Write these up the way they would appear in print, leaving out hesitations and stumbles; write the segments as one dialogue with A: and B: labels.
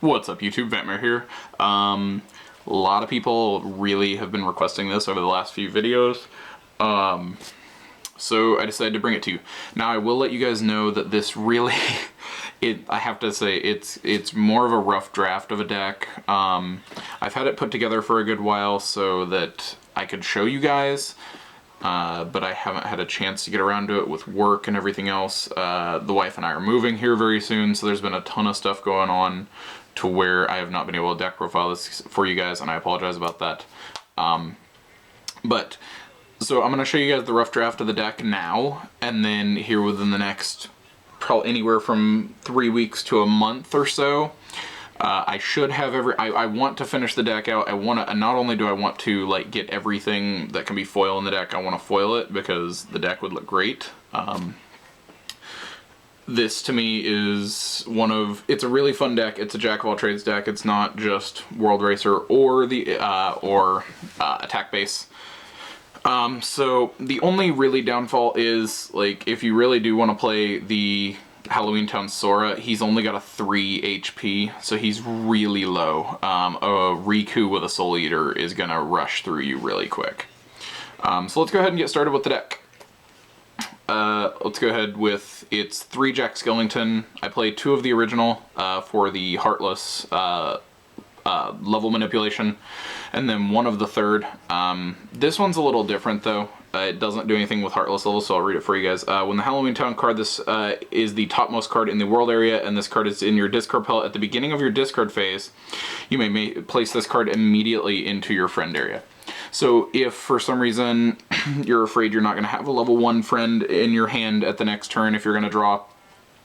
A: What's up, YouTube? Ventmare here. A lot of people really have been requesting this over the last few videos, so I decided to bring it to you. Now, I will let you guys know that this really, I have to say, it's more of a rough draft of a deck. I've had it put together for a good while so that I could show you guys, but I haven't had a chance to get around to it with work and everything else. The wife and I are moving here very soon, so there's been a ton of stuff going on to where I have not been able to deck profile this for you guys, and I apologize about that. So I'm going to show you guys the rough draft of the deck now, and then here within the next probably anywhere from 3 weeks to a month or so, I should have I want to finish the deck out. I want to, not only do I want to like get everything that can be foil in the deck, I want to foil it because the deck would look great. This to me is it's a really fun deck. It's a jack of all trades deck. It's not just World Racer or the attack base. So the only really downfall is, like, if you really do want to play the Halloween Town Sora, he's only got a 3 HP, so he's really low. A Riku with a Soul Eater is gonna rush through you really quick. So let's go ahead and get started with the deck. Let's go ahead with, it's 3 Jack Skellington. I play 2 of the original for the Heartless level manipulation, and then 1 of the third. This one's a little different though. It doesn't do anything with Heartless level, so I'll read it for you guys. When the Halloween Town card, this is the topmost card in the world area, and this card is in your discard pile at the beginning of your discard phase. You may place this card immediately into your friend area. So if for some reason you're afraid you're not going to have a level 1 friend in your hand at the next turn if you're going to draw,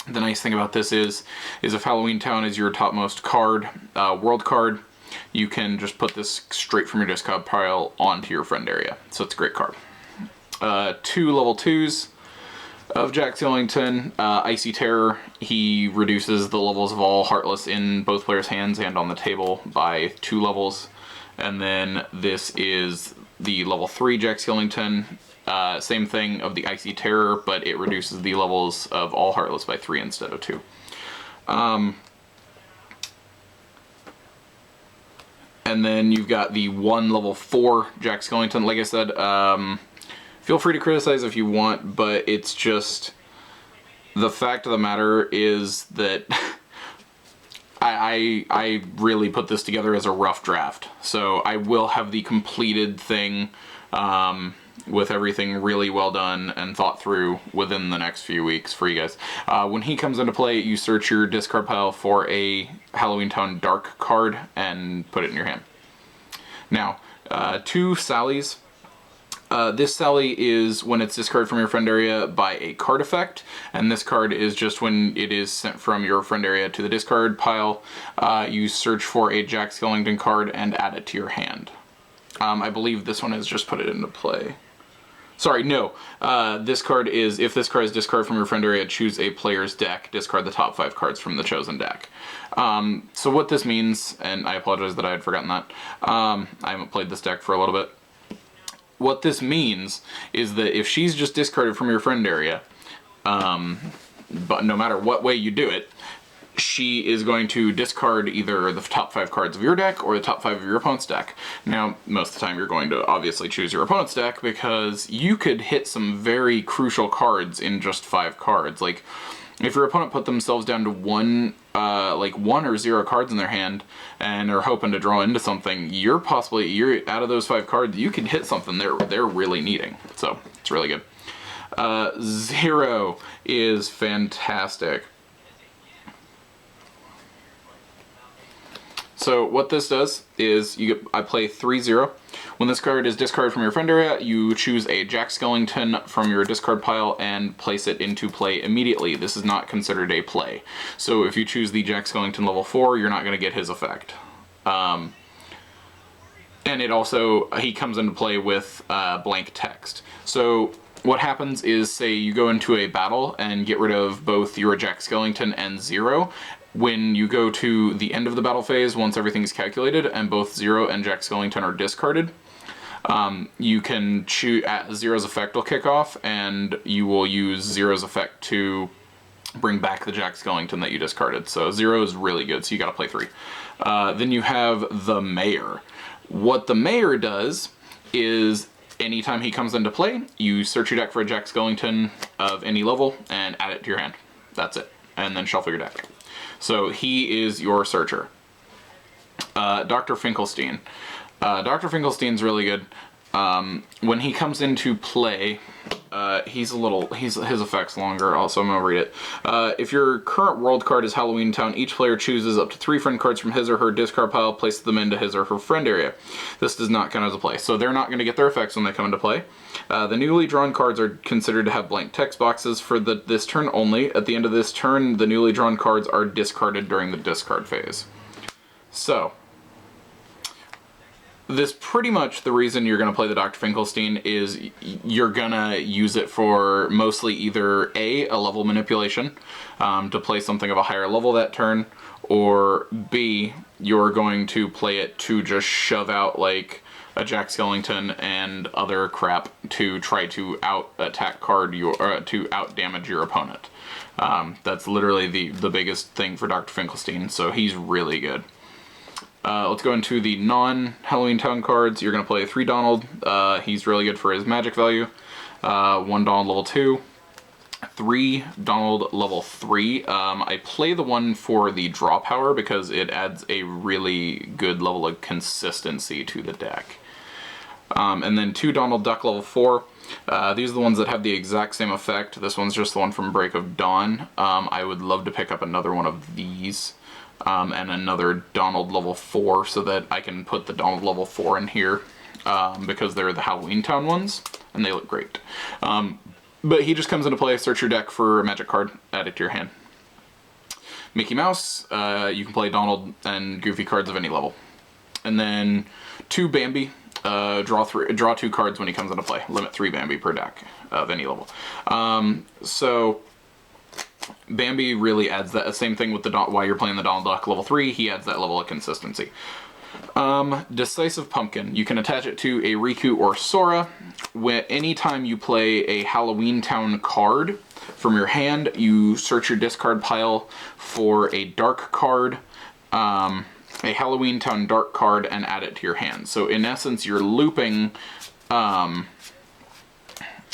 A: the nice thing about this is if Halloween Town is your topmost card, world card, you can just put this straight from your discard pile onto your friend area. So it's a great card. 2 level 2s of Jack Skellington. Icy Terror. He reduces the levels of all Heartless in both players' hands and on the table by 2 levels. And then this is the level 3 Jack Skellington. Same thing of the Icy Terror, but it reduces the levels of all Heartless by 3 instead of 2. And then you've got the 1 level 4 Jack Skellington. Like I said, feel free to criticize if you want, but it's just, the fact of the matter is that I really put this together as a rough draft. So I will have the completed thing with everything really well done and thought through within the next few weeks for you guys. When he comes into play, you search your discard pile for a Halloween Town Dark card and put it in your hand. Now, 2 Sallies. This Sally is when it's discarded from your friend area by a card effect, and this card is just when it is sent from your friend area to the discard pile. You search for a Jack Skellington card and add it to your hand. I believe this one is just put it into play. Sorry, no. This card is, if this card is discarded from your friend area, choose a player's deck, discard the top 5 cards from the chosen deck. So what this means, and I apologize that I had forgotten that, I haven't played this deck for a little bit. What this means is that if she's just discarded from your friend area, but no matter what way you do it, she is going to discard either the top 5 cards of your deck or the top 5 of your opponent's deck. Now, most of the time you're going to obviously choose your opponent's deck because you could hit some very crucial cards in just 5 cards. Like, if your opponent put themselves down to 1 or 0 cards in their hand and are hoping to draw into something, you're out of those 5 cards, you can hit something they're really needing. So it's really good. 0 is fantastic. So what this does is I play 3-0. When this card is discarded from your friend area, you choose a Jack Skellington from your discard pile and place it into play immediately. This is not considered a play. So if you choose the Jack Skellington level 4, you're not going to get his effect. And it also, he comes into play with blank text. So what happens is, say you go into a battle and get rid of both your Jack Skellington and 0. When you go to the end of the battle phase, once everything's calculated and both 0 and Jack Skellington are discarded, you can choose, Zero's effect will kick off, and you will use Zero's effect to bring back the Jack Skellington that you discarded. So 0 is really good, so you gotta play 3. Then you have the Mayor. What the Mayor does is anytime he comes into play, you search your deck for a Jack Skellington of any level and add it to your hand. That's it. And then shuffle your deck. So he is your searcher. Dr. Finklestein. Dr. Finklestein's really good. When he comes into play, his effect's longer, also I'm gonna read it. If your current world card is Halloween Town, each player chooses up to 3 friend cards from his or her discard pile, places them into his or her friend area. This does not count as a play, so they're not gonna get their effects when they come into play. The newly drawn cards are considered to have blank text boxes for this turn only. At the end of this turn, the newly drawn cards are discarded during the discard phase. So, this pretty much the reason you're going to play the Dr. Finklestein is you're going to use it for mostly either a level manipulation to play something of a higher level that turn, or B, you're going to play it to just shove out like a Jack Skellington and other crap to try to out attack card to out damage your opponent. That's literally the biggest thing for Dr. Finklestein, so he's really good. Let's go into the non-Halloween Town cards. You're going to play 3 Donald. He's really good for his magic value. 1 Donald level 2. 3 Donald level 3. I play the one for the draw power because it adds a really good level of consistency to the deck. And then 2 Donald Duck level 4. These are the ones that have the exact same effect. This one's just the one from Break of Dawn. I would love to pick up another one of these. And another Donald level 4 so that I can put the Donald level 4 in here because they're the Halloween Town ones and they look great. But he just comes into play, search your deck for a magic card, add it to your hand. Mickey Mouse, you can play Donald and Goofy cards of any level. And then 2 Bambi, draw 2 cards when he comes into play. Limit 3 Bambi per deck of any level. So Bambi really adds that same thing with the while you're playing the Donald Duck level 3, he adds that level of consistency. Decisive Pumpkin. You can attach it to a Riku or Sora. Anytime you play a Halloween Town card from your hand, you search your discard pile for a dark card, a Halloween Town dark card, and add it to your hand. So in essence, you're looping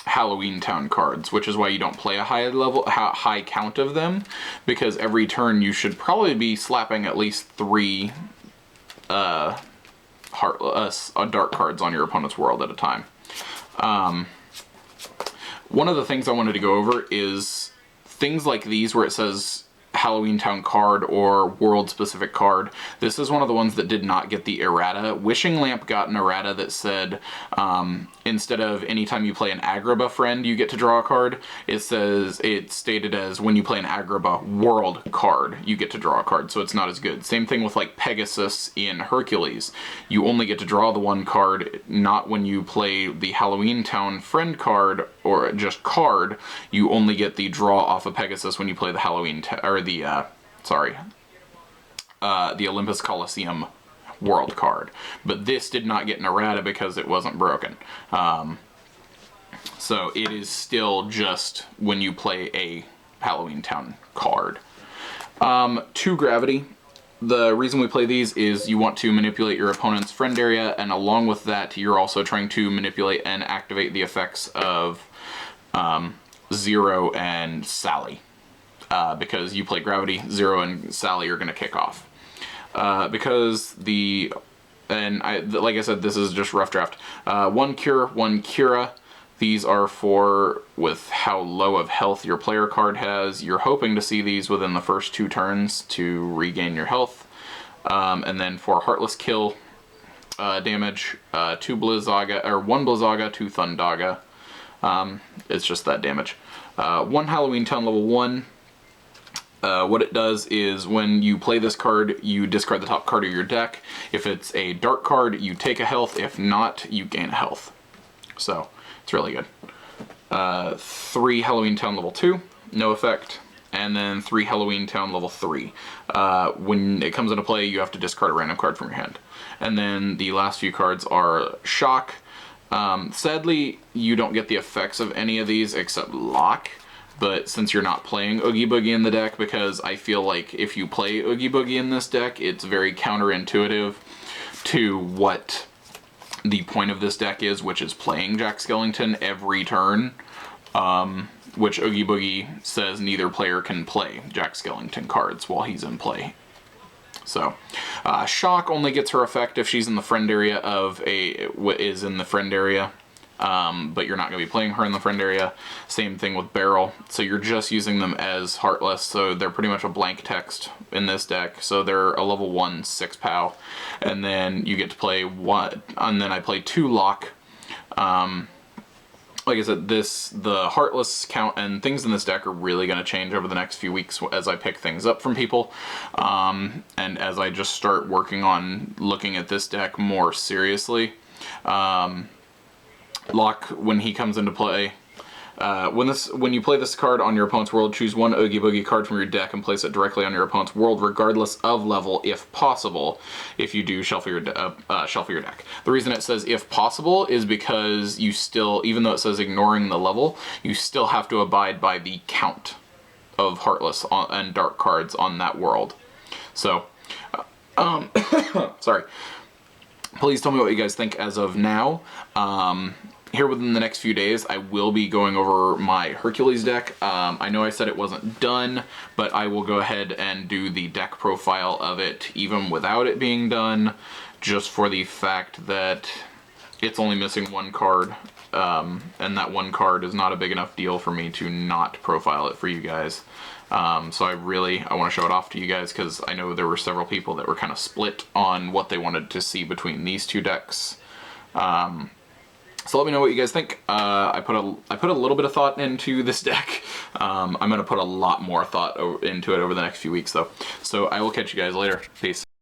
A: Halloween Town cards, which is why you don't play a high count of them, because every turn you should probably be slapping at least 3 dark cards on your opponent's world at a time. One of the things I wanted to go over is things like these where it says Halloween Town card or world specific card. This is one of the ones that did not get the errata. Wishing Lamp got an errata that said instead of anytime you play an Agrabah friend you get to draw a card, it's stated as when you play an Agrabah world card you get to draw a card, so it's not as good. Same thing with like Pegasus in Hercules. You only get to draw the 1 card, not when you play the Halloween Town friend card or just card. You only get the draw off of Pegasus when you play the the Olympus Coliseum world card. But this did not get an errata because it wasn't broken. So it is still just when you play a Halloween Town card. 2 Gravity. The reason we play these is you want to manipulate your opponent's friend area, and along with that you're also trying to manipulate and activate the effects of Zero and Sally. Because you play Gravity, Zero and Sally are going to kick off. Like I said, this is just rough draft. 1 Cure, 1 Cura. These are for with how low of health your player card has. You're hoping to see these within the first 2 turns to regain your health. And then for Heartless Kill damage, 2 Blizzaga, or 1 Blizzaga, 2 Thundaga. It's just that damage. 1 Halloween Town level 1. What it does is when you play this card, you discard the top card of your deck. If it's a dark card, you take a health. If not, you gain a health. So, it's really good. 3 Halloween Town level 2, no effect. And then 3 Halloween Town level 3. When it comes into play, you have to discard a random card from your hand. And then the last few cards are Shock. Sadly, you don't get the effects of any of these except Lock. but since you're not playing Oogie Boogie in the deck, because I feel like if you play Oogie Boogie in this deck, it's very counterintuitive to what the point of this deck is, which is playing Jack Skellington every turn, which Oogie Boogie says neither player can play Jack Skellington cards while he's in play. So, Shock only gets her effect if she's in the friend area but you're not going to be playing her in the friend area. Same thing with Barrel. So you're just using them as Heartless, so they're pretty much a blank text in this deck. So they're a level 1 6 POW, and then you get to play one, and then I play 2 Lock. Like I said, the Heartless count and things in this deck are really going to change over the next few weeks as I pick things up from people, and as I just start working on looking at this deck more seriously. Lock, when he comes into play, when you play this card on your opponent's world, choose one Oogie Boogie card from your deck and place it directly on your opponent's world, regardless of level, if possible. If you do, shuffle your deck. The reason it says if possible is because you still, even though it says ignoring the level, you still have to abide by the count of Heartless and Dark cards on that world. So, sorry. Please tell me what you guys think as of now. Here within the next few days, I will be going over my Hercules deck. I know I said it wasn't done, but I will go ahead and do the deck profile of it even without it being done, just for the fact that it's only missing one card, and that one card is not a big enough deal for me to not profile it for you guys. So I want to show it off to you guys, because I know there were several people that were kind of split on what they wanted to see between these two decks. So let me know what you guys think. I put a little bit of thought into this deck. I'm going to put a lot more thought into it over the next few weeks, though. So I will catch you guys later. Peace.